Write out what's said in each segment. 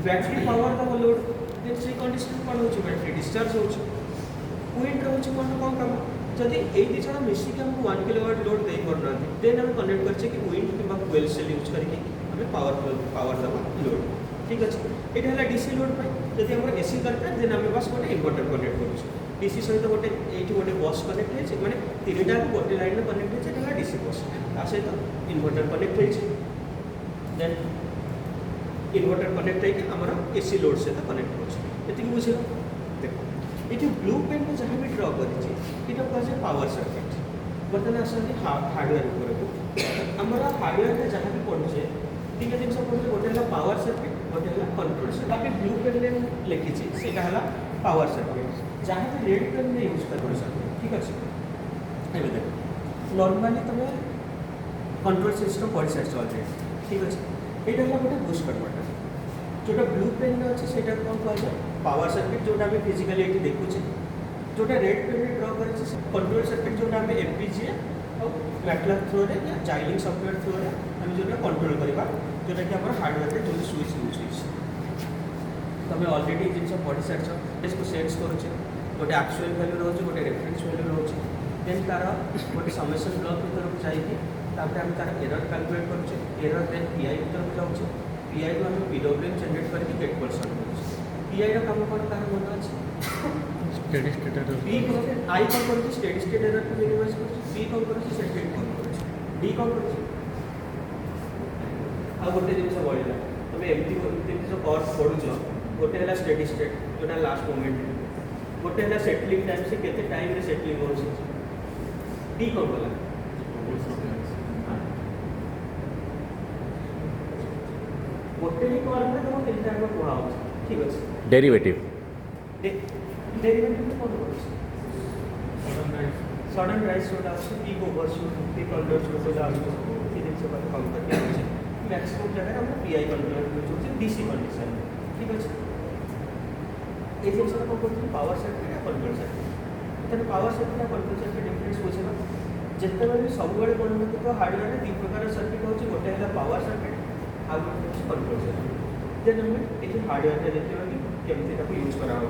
battery power दब load then से condition कौन हो बैटरी डिस्चार्ज हो विंड रोचे कौन कौन काम जदि ये दुई जन मिसिक आमको 1 किलोवाट लोड दे पारना देन आम कनेक्ट करछे कि विंड कि फ्यूएल सेल यूज करके आम पावर दबा लोड ठीक अच्छे ये है डीसी लोड पर जब आम एसी दरकार देन आम बस गोटे इनवर्टर कनेक्ट करुच्छे डीसी सहित गोटे ये गोटे बस कनेक्ट हो मैंने 3टा गोटे लाइन कनेक्ट होता डीसी बस ता सहित इनवर्टर कनेक्ट हो देन इनवर्टर कनेक्ट होकर आमर एसी लोड सहित कनेक्ट होती बुझे देख ये ब्लू पेन में जहाँ भी ड्र कर पावर सर्किट बर्तमान आसती हार्डवेयर उपरक आमर हार्डवेयर में जहाँ भी पढ़ुचे तीन जिन पढ़ुचे गोटे है पावर सर्किट गोटे है कंट्रोल सर्किट ब्लू पेन में लिखी से पावर सर्किट जहाँ भी रेड पेन में यूज कर ठीक अच्छे ये देख नॉर्मली तुम कंट्रोल सिस्टम पढ़ी सारी अलरेडी ठीक अच्छे यहाँ है गोटे बूस्ट कन्वर्टर जोटा ब्लू पेन में अच्छे से कौन कह पावर सर्किट जोटा आम फिजिकाली ये देखुचे जोटा रेड पेन में ड्र कर कंट्रोल सर्किट जोटा आम एफपीजीए और मैटलैब थ्रो रे या जाइलिंग सॉफ्टवेयर थ्रो रे आम जो कंट्रोल करवा जोटा कि आम हार्डवेयर जो स्विच यूज हो तुम अलरेडी जिन पढ़ी सारी इसको सेट्स करुचे गोटे एक्चुअल वैल्यू रोचे गोटे रेफरेन्स वैल्यू रोचे देन तार गोटे समेसन ब्लॉक भर को जाइए आम तार एरर कैलकुलेट करुचे एरर देन पीआई भर को जाऊे पीआई को आम पीडब्ल्यूएम जनरेट करके गेट पर्सन करुचे पीआई काम कौन तार मन अच्छे स्टेडी स्टेट पी आई कौन कर स्टेडी स्टेट एरर को मिनिमाइज कर पी कौन कर सेट कौन कर डी कौन कर आ गोटे जिन बढ़ला तुम एमती जो कर्व पढ़ुच गोटे है स्टेडी स्टेट जोटा लास्ट मोमेंट गोटे है सेटलिंग टाइम से केते टाइम रे सेटलिंग हो डी कौन कला गोटे ही कर्व में तुम तीन टाइम कुआ ठीक अच्छे डेरिवेटिव डेरिवेटिव कौन कर सडन राइज जोटा अच्छे पीक ओवरशूट पीक अंडरशूट जो ये जिन कम करके मैक्सिमम जगह हम पीआई कंट्रोल यूज होती डीसी कंडीशन ठीक अच्छे ये जिन कौन कर पावर सर्किट या कंट्रोल सर्किट तेज पावर सर्किट या कंट्रोल सर्किट डिफरेन्स बुझेगा जिते भी सब कौन देखो हार्डवेयर दुई प्रकार सर्किट हो गोटे है पावर सर्किट आ गोटे कंट्रोल सर्किट देन आम ये हार्डवेयर देखा कि केमती यूज कराऊँ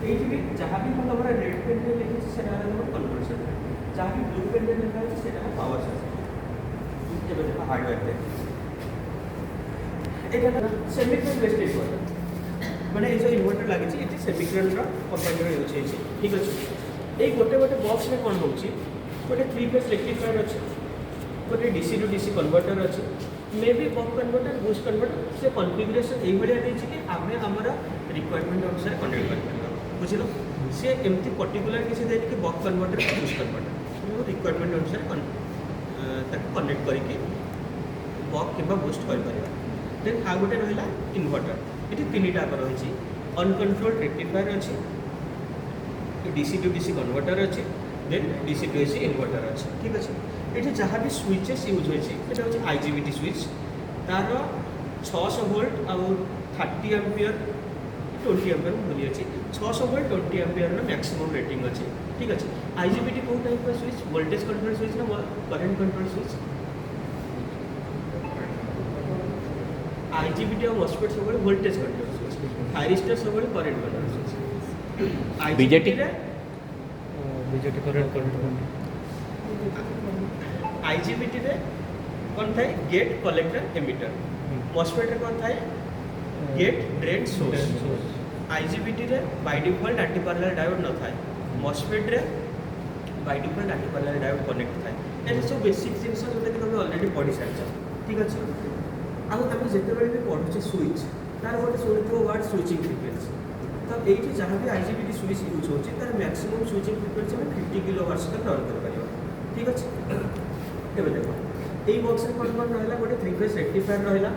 ये भी जहाँ भी तुम रेड पेन में लिखी से कंट्रोल सर्किट जहाँ भी ब्लू पेन में लिखा है से पावर सर्किट ये देखो हार्डवेयर सेमिकंडक्टर बेस्ड इनवर्टर मैंने ये जो इनवर्टर लगी ये सेमिकंडक्टर कंपनी यूज हो ठीक अच्छे ये गोटे गोटे बॉक्स में कौन हो गोटे 3 फेज रेक्टिफायर अच्छे गोटे डीसी टू डीसी कन्वर्टर अच्छे may be buck converter boost converter से कन्फिगरेशन ये कि आम आमर रिक्वायरमेंट अनुसार कनेक्ट कर बुझल सी एमती पर्टिकुलर किसी देनी कि buck converter boost converter requirement अनुसार कनेक्ट करके बक कि बूस्ट कर देन आ गोटे रहा इनवर्टर ये 3टा रही अनकंट्रोल्ड रेक्टिफायर अच्छे डीसी टू डीसी कन्वर्टर अच्छे then DC to AC inverter अच्छे ठीक अच्छे ये जहाँ भी स्विचेस यूज होता है आईजीबीटी स्विच तार 600 वोल्ट आउ 30 एम्पियर 20 एम्पियर भूली अच्छे 600 वोल्ट 20 एम्पियर मैक्सिमम रेटिंग अच्छे ठीक अच्छे आईजीबीटी कौ टाइप का स्विच वोल्टेज कंट्रोल स्विच ना करेंट कंट्रोल स्विच आईजीबीटी और मॉस्फेट सब वोल्टेज कंट्रोल स्विच थायरिस्टर सब current control switch BJT BJT current control IGBT रे कौन थाए गेट कलेक्टर एमिटर मॉस्फेट रे कौन थाए गेट ड्रेन सोर्स आईजीबीटी रे by default anti parallel diode न थाए मॉस्फेट रे by default anti parallel diode connect थाए ये सब बेसिक जिनिस जोटा कि तुम ऑलरेडी पढ़ी सारी ठीक अच्छे आम जिते भी पढ़ुचे स्विच तार गोटे शुणुव वर्ड स्विचिंग फ्रिक्वेंसी तो ये जहाँ भी आईजीबीटी स्विच यूज होती है मैक्सिमम स्विचिंग फ्रिक्वेंसी में 50 किलो वाट्स तक रन कर ठीक अच्छे ये देखो यही बॉक्स में कौन कौन रहा गोटे 3 फेज रेक्टिफायर रहा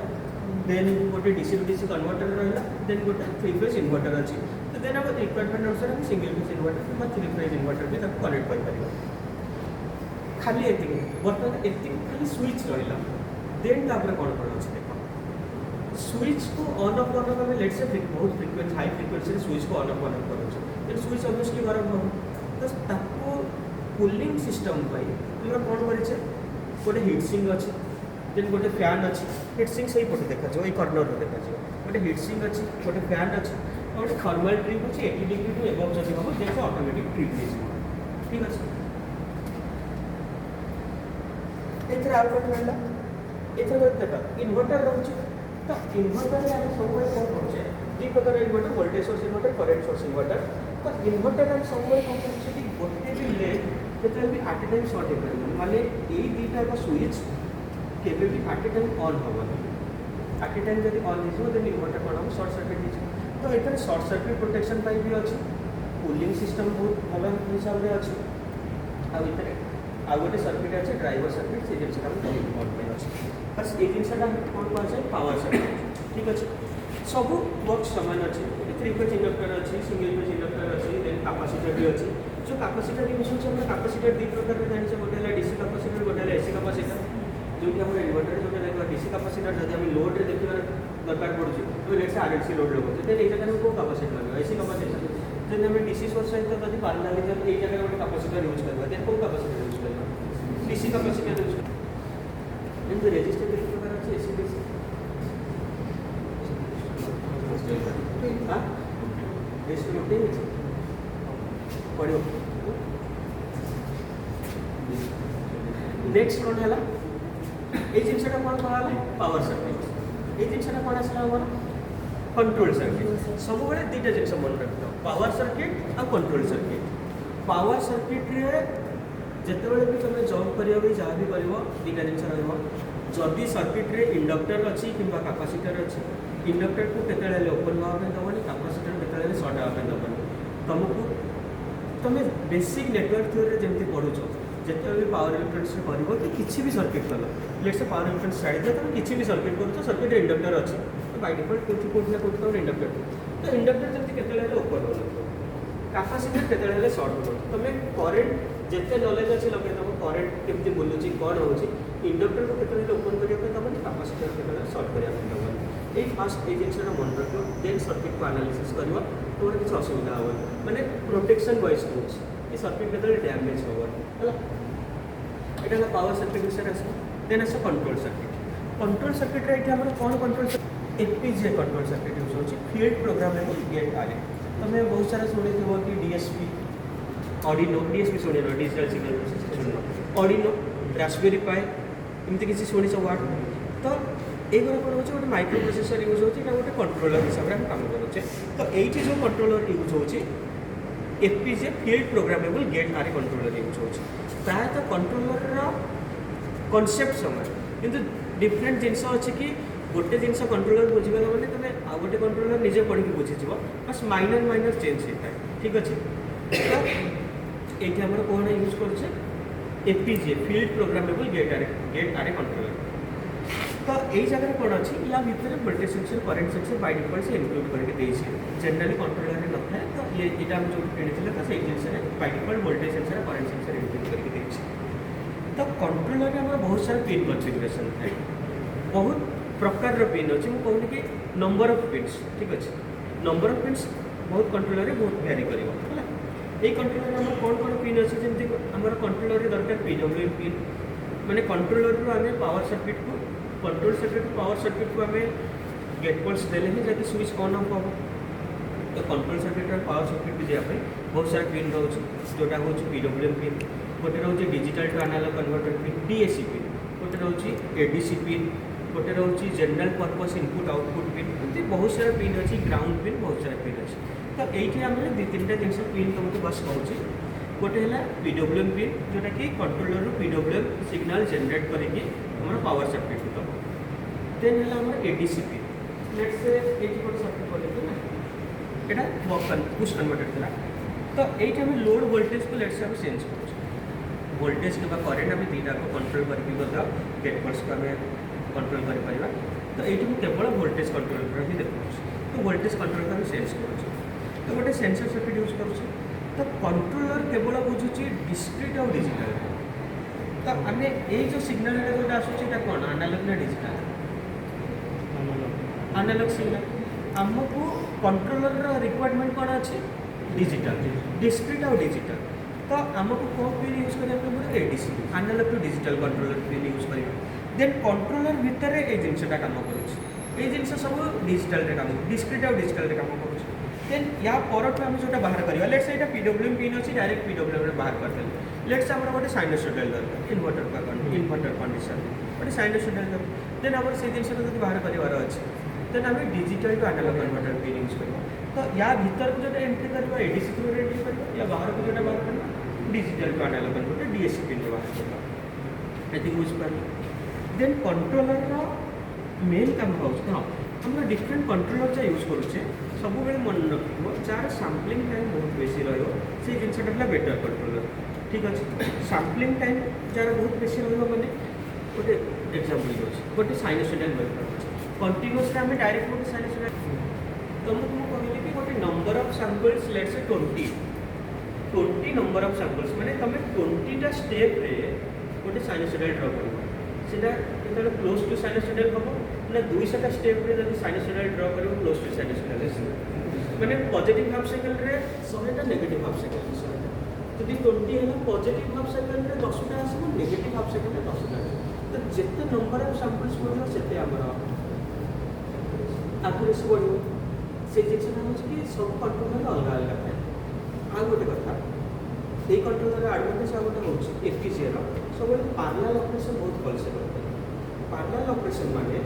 देन गोटे डीसी टू डीसी कन्वर्टर रहा देन गोटे 3 फेज इनवर्टर अच्छी तो देन आम रिक्वायरमेंट अनुसार हम सिंगल फेज इनवर्टर कि 3 फेज इनवर्टर भी कनेक्ट कर खाली ये बर्तमान ये खाली स्विच रहा देन तापर कौन कौन अच्छे देख स्विच को ऑन ऑफ आम लेट से बहुत फ्रिक्वेंसी हाई फ्रिक्वेंसी स्विच को ऑन ऑफ कर स्विच ऑब्वियसली गरम हो तो कूलिंग सिस्टम कौन कर गोटे हिटसिंग अच्छे देन गोटे फैन अच्छे हिटसिंग से ही पटे देखा ये कर्नर देखा गोटे हिट सिंक अच्छी गोटे फैन अच्छी गोटे थर्माल ट्रिप अच्छी 80 डिग्री टू एबव जब हम जैसे ऑटोमेटिक ट्रिप हो ठीक अच्छे एथर आउ कौन रहा एथर देख इन्वर्टर रोचे तो इन्वर्टर आम सब कौन करुचे दी प्रकार inverter voltage source inverter current source inverter तो इन्वर्टर आम सब कौन करुचे कि गोटे भी लेट जो भी आट ए टाइम सर्ट हो पार माने यही दुईटा स्विच केवे भी आट ए टाइम ऑन हम आट ए टाइम जब ऑन हो देन इन्वर्टर कौन हम सर्ट सर्किट हो तो ये सर्ट सर्किट प्रोटेक्शन भी अच्छी कूलिंग सिस्टम बहुत भल हिसाब से अच्छी आउ गोटे सर्किट अच्छे ड्राइवर सर्किट से जिनसा अच्छे बस ये जिनसा कौन कहुए पावर सर्किट ठीक अच्छे सब वर्क सामान अच्छे थ्री फेज इंडक्टर अच्छी सिंगल फेज इंडक्टर अच्छी देन कैपेसिटर भी अच्छी जो कैपेसिटर यूज होता है कैपेसिटर दी प्रकार जाने गोटे डीसी कैपेसिटर गोटे एसी कैपेसिटर जो कि हमारे इन्वर्टर जो देखा डीसी कैपेसिटर जब हम लोड रे देखिए दरकार पड़ुଛି तो लेट से आरएलसी लोड लगुଛି तो ये जगह को कैपेसिटर लगे एसी कैपेसिटर जब हम डीसी सोर्स सहित जब पैरेलल जब ये जगह गोटे कैपेसिटर यूज करबा देन को कैपेसिटर यूज करबा डीसी कैपेसिटर यूज करबा एंड रेजिस्टर के प्रकार আছে एसी डीसी हां एसी लोड है पड़ो नेक्स्ट कौन है ये जिनसा कौन कहा पावर सर्किट ये जिनसा कौन आसला हमारा कंट्रोल सर्किट सब बड़े दुईटा जिन मन रखता पावर सर्किट और कंट्रोल सर्किट पावर सर्किट रे जितेबाला भी तुम जम्प करा जहाँ भी कर दुईटा जिन रही सर्किट रे इंडक्टर अच्छी कि कैपेसिटर अच्छी इंडक्टर को केतले ओपन हाँपे दबनी कैपेसिटर केतले सर्ट हाँपे दबनी तुमको तुम बेसिक नेटवर्क थ्योरी जमी पढ़ुच जिते भी पावर इलेक्ट्रोनिक्स कर कि किसी भी सर्किट कल लेट से पावर इलेक्ट्रोनिक्स छाड़ी दिया तुम किसी भी सर्किट कर सर्किट इंडक्टर अच्छी तो बाय डिफॉल्ट कौटी ना कौटी तुम इंडक्टर तो इंडक्टर जमी केतले ओपन हो कैपेसिटर केतले सर्ट हो तुम करेन्ट जिते नॉलेज अच्छे लगे तुम करेन्ट केमती बुलूची कौन हो इंडक्टर को केतले ओपन करने दबनी कैपेसिटर केतले सर्ट करने दबनी ये फास्ट ये जिनसा मन रख देन सर्किट को एनालिसिस कर तुम्हारे किसी असुविधा हे मैंने प्रोटेक्शन वाइज कौन ये सर्किट केतले डैमेज हम है यहाँ पावर सर्किट विषय आस देन आस कंट्रोल सर्किट रे आम कौन कंट्रोल एपीजे कंट्रोल सर्किट यूज हो फील्ड प्रोग्रामेबल गेट आरे तुम बहुत सारा शुणी थो कि डीएसपी ऑर्डिनो डीएसपी शुण digital signal processor Arduino Raspberry Pi एमती किसी शुणी वार्ड तो এইগুলো কौन हो गोटे माइक्रो प्रोसेसर यूज होता गोटे कंट्रोलर हिसाब से काम करुचे तो ये जो कंट्रोलर यूज हो एफपीजे फील्ड प्रोग्रामेबल गेट आरे कंट्रोलर यूज हो प्रायतः कंट्रोलर कनसेप्ट समान किंतु डिफरेंट जिनस अच्छे कि गोटे जिनस कंट्रोलर बुझीगला मैंने तुम आ गोटे कंट्रोलर निजे पढ़ी बुझीज बस माइनर चेंज होता है ठीक अच्छे तो ये आम कौन यूज करुचे एफपीजे फील्ड प्रोग्रामेबल गेट आरे कंट्रोलर तो यही जगह कौन अच्छी या भितर voltage sensor current sensor by default से इनक्लूड करके जनरली कंट्रोलर में न थाए तो ये यहाँ आम जो किनी तो से जिनसे by default voltage sensor current sensor include करके तो कंट्रोलर में बहुत सारा पिन कन्फिगरेशन थाए बहुत प्रकार पिन अच्छे मुझे कहूनी कि नंबर ऑफ पिन्स ठीक अच्छे नंबर ऑफ पिन्स बहुत कंट्रोलर बहुत भ्यारी कर ये कंट्रोलर में कौन कौन पिन अच्छे जमी आम कंट्रोलर दरकार पीडब्ल्यूएम पिन मैंने कंट्रोलर आम पावर सर्किट को कंट्रोल सर्किट पावर सर्किट को आम गेट पल्स देले ही जब स्विच ऑन ऑफ हम तो कंट्रोल सर्किट और पावर सर्किट भी जावाई बहुत सारा पिन रोचे जोटा हूँ पीडब्ल्यूएम पिन गोटे रोचे digital to analog converter pin DAC pin गोटे रोचे एडीसी पिन गोटे रोचे general purpose input output pin एमती बहुत सारा पिन अच्छी ग्राउंड पिन बहुत सारा पिन अच्छी तो ये आम दी तीन टा जिन पिन तुमको बस कहूँ गोटे है पीडब्ल्यूएम पिन जोटा कि कंट्रोलर पीडब्ल्यूएम सिग्नल जनरेट करके हमारा पावर सर्किट को दब देन है हमारा एडीसी पिन लेट्स से ये सर्किट कर ना यहाँ पुश कन्वर्टर था तो ये आम लोड वोल्टेज को लेट्स से आम चेंज कर वोल्टेज कि करेन्ट आम दुईटा को कंट्रोल करके गेट पल्स को आम कंट्रोल कर तो ये केवल वोल्टेज कंट्रोल ही देखा तो वोल्टेज कंट्रोल को चेंज कर तो गोटे सेंसर सर्किट यूज कर तो कंट्रोलर केवल बुझुची डिस्क्रीट और डिजिटल तो आम ये जो सिग्नल जो आसूँ कौन एनालॉग ना डिजिटल एनालॉग सिग्नल आमको कंट्रोलर रिक्वायरमेंट कौन अच्छे डिजिटल डिस्क्रीट और डिजिटल तो आमको कौन पिन यूज करें ADC analog to digital controller pin use कर देन कंट्रोलर भितर ये जिनसा काम कर ये जिन सब डिजिटल काम डिस्क्रिट और डिजिटल काम कर देन या परठू आम जो बाहर करवा लेट्स ये पीडब्ल्यूएम पिन अच्छी डायरेक्ट पीडब्ल्यूएम बाहर करदेल लेट्स आम गोटे साइनोसॉइडल दरकार इन्वर्टर कंडीशन गोटे साइनोसॉइडल दरकार देन आम से जिन जो बाहर करार अच्छे देन आम digital to analog converter pin use करवा तो या भीतर को जो एंट्री करवा एडीसी थ्रू एंट्री करवा या बाहर को जो बाहर करवा digital to analog converter DSC pin बाहर करवा ये बुझिपार देन कंट्रोलर मेन काम हो हाँ हम डिफरेंट कंट्रोलर जो यूज करुचे सब मन रखो जार सैम्पलिंग टाइम बहुत बेसी रही जिनसा बेटर कंट्रोलर ठीक अच्छे सैम्पलिंग टाइम जार बहुत बेसी रही गोटे एग्जांपल दूसरी गोटे साइनोसॉइडल वेवफॉर्म कंटिन्यूअसली आम डायरेक्ट गोटे साइनोसॉइडल तुमको मुझे कहली कि गोटे number of samples let's say 20 number of samples माने तुम 20टा स्टेप रे गोटे साइनोसॉइडल ड्रॉ कर सीधा जो क्लोज टू साइनोसॉइडल हम ना 200टा स्टेप रे जब साइनोसॉइडल ड्रॉ कर क्लोज टू साइनोसॉइडल माने पॉजिटिव हाफ साइकिल रे 100टा नेगेटिव हाफ साइकिल यदि 20 है पॉजिटिव हाफ साइकिल रे 10टा आसो नेगेटिव हाफ साइकिल रे 10टा तो जिते नंबर ऑफ सैंपल्स बढ़ो सेते हमर एक्यूरेसी बढ़ो से जिन हो कि सब कंट्रोलर अलग अलग है आ गोटे कथा ये कंट्रोलर एडवांटेज आ गोटे हो एफपीजीए सब पार्लाल ऑपरेशन बहुत भलसे करते पार्लाल ऑपरेशन माने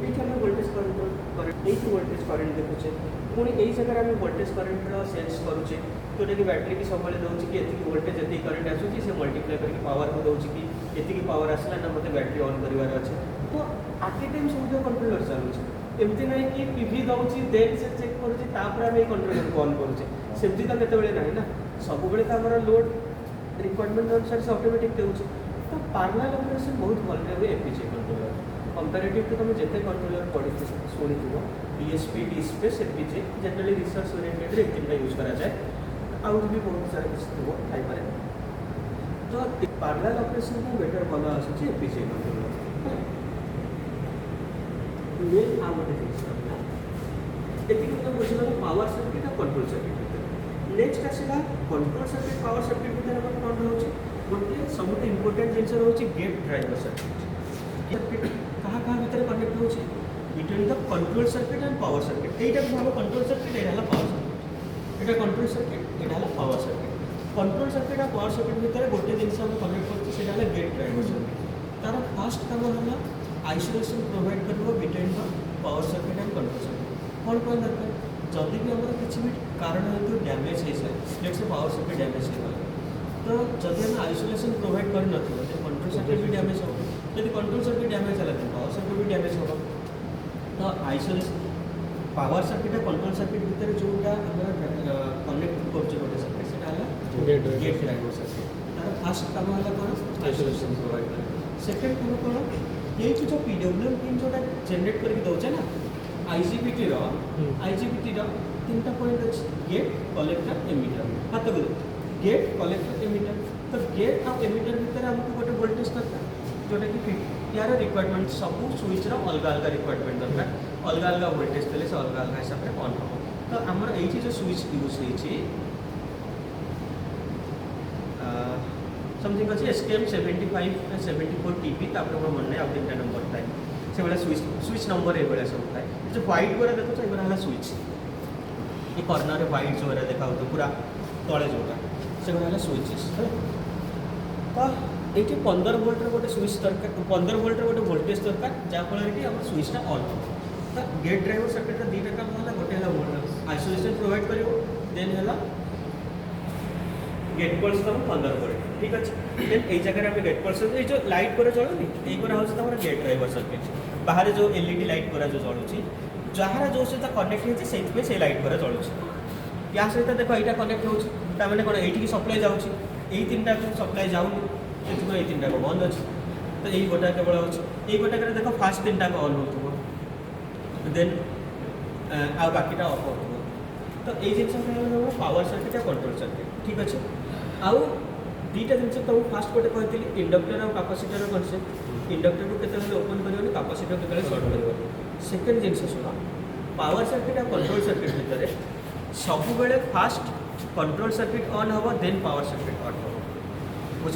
ये वोल्टेज करंट ये वोल्टेज करंट देखुचे पुणी यही जगह आम वोल्टेज करंट सेन्स करुचे जोटा कि बैटेरी की सब दूसरी कि ये वोल्टेज ये करंट आसूँ से मल्टीप्लाई करके पावर को दूसरी कि ये पावर आसला ना मतलब बैटेरी ऑन करार अच्छे तो आट ए टाइम सब कंट्रोलर चलुचे एमती ना कि पीवी दूसरी देन से चेक करुचे आम कंट्रोलर को ऑन करुचे सेमती तो केत ना ना सब तो लोड रिक्वायरमेंट अनुसार से ऑटोमेटिक दूसरे तो पार्लाल ऑपरेशन बहुत भल हुए एफपीजीए कंट्रोलर कंपेरेटिव टू तुम जिते कंट्रोलर पढ़ी शुणी DSP dSPACE FPGA generally research oriented एमती यूज कराए आउ भी बहुत सारा किसी थी तो पार्लाल ऑपरेशन को बेटर भल आसूँ एफपीजीए कंट्रोलर मेन आ गए जिन ये बुझे पावर सर्किट और कंट्रोल सर्किट नेक्स्ट आसला कंट्रोल सर्किट पावर सर्किट भितर कौन रोचे गोटे सब इम्पोर्टाट जिन रोचे गेट ड्राइवर सर्किट कहाँ कहाँ भितर कनेक्ट हो between the control circuit and power circuit यहीटा भाव कंट्रोल सर्किट यहाँ पावर सर्किट यहाँ कंट्रोल सर्किट यहाँ पावर सर्किट कंट्रोल सर्किट और पावर सर्किट भितर गोटे जिन कनेक्ट कर गेट ड्राइवर सर्किट तार फास्ट काम है आइसोलेशन प्रोवाइड कर between the power circuit and control circuit कौन कौन दरकार जदि भी आम किसी भी कारण हेतु डैमेज हो जाए let's say power circuit damage होगा तो जब हम आइसोलेशन प्रोवाइड कर तो कंट्रोल सर्किट भी डैमेज हो यदि कंट्रोल सर्किट डैमेज है तो पावर सर्किट भी डैमेज होगा तो आइसोलेशन पावर सर्किट और कंट्रोल सर्किट भितर जोटा कनेक्ट कर गोटे सर्किट से गेट ड्राइवर सर्किट तार फास्ट काम है कौन आइसोलेशन प्रोवाइड कर सेकेंड काम कौन ये जो पीडब्ल्यूएम पिन जोटा जेनेट करके दौचे ना आईजीबीटी तीन पॉइंट अच्छे गेट कलेक्टर एमिटर हाथ को गेट कलेक्टर एमिटर तो गेट और एमिटर भितर आमको गोटे वोल्टेज दरकार जोटा कि यार रिक्वायरमेंट सब स्विच अलग अलग रिक्वायरमेंट दरकार अलग अलग वोल्टेज देले से अलग अलग हिसाब से ऑन हम तो आमर ये जो स्विच यूज होती समथिंग अच्छे एसकेएम 75 74 टीपी तापर मन नहीं आउ 3टा नंबर थाए से भाया स्विच नंबर ये सब थाए जो व्हाइट गुरा देखो ये है स्विच ये कॉर्नर व्हाइट जो देखा पूरा तले जोटा से है स्विचेस तो ये 15 वोल्टर गोटे स्विच दरकार 15 वोल्टर गोटे वोल्टेज दरकार जहाँफल कि आम स्विचटा ऑन तो गेट ड्राइवर सर्किट दुईटा काम है गोटे आइसोलेशन प्रोवाइड कर देन है गेट पल्स तुम 15 वोल्ट ठीक अच्छे देन ये जगह आम गेट पल्स जो लाइट पर चलुनी यही हूँ गेट ड्राइवर सर्किट बाहर जो एलईडी लाइट पर जो चलुची जहाँ जो सहित कनेक्ट होती से लाइट पर चलुची या सहित देख यहाँ कनेक्ट होने कौन ये सप्लाई जाऊँगी यही 3टा सप्लाई जाऊनी ये 3टा बंद अच्छे तो यही गोटा केवल अच्छे यही गोटा देख फास्ट 3टा ऑन हो देन आ बाकीटा अफ हो तो ये जिन पावर सर्किट या कंट्रोल सर्किट ठीक अच्छे आउ दुईटा जिन तुम फास्ट गोटे कहती इंडक्टर और कैपेसिटर कनसेप्ट इंडक्टर को केते ओपन कर कैपेसिटर केते सर्ट कर सेकेंड जिन शुण पावर सर्किट और कंट्रोल सर्किट भितर सब बेले फास्ट कंट्रोल सर्किट ऑन हम देन पावर सर्किट ऑन हम बुझ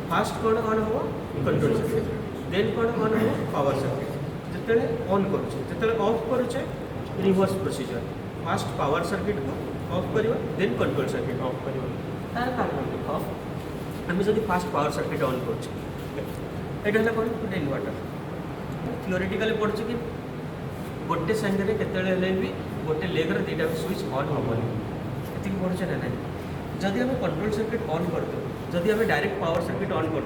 फास्ट कौन ऑन हम कंट्रोल सर्किट देन कौन ऑन हम पावर सर्किट जिते ऑन करुचे जिते ऑफ करुचे reverse procedure fast power circuit को ऑफ कर देन कंट्रोल सर्किट ऑफ कर तार कारण ऑफ आम जब फास्ट पावर सर्किट ऑन करुचे ये कौन गोटे इनवर्टर थियोरेटिकली पढ़ुचे कि गोटे सांगे केतले भी गोटे लेगर दुटा स्विच ऑन हेनी ये पढ़ुचे ना ना जदि आम कंट्रोल सर्किट ऑन करते जदि आम डायरेक्ट पावर सर्किट ऑन करते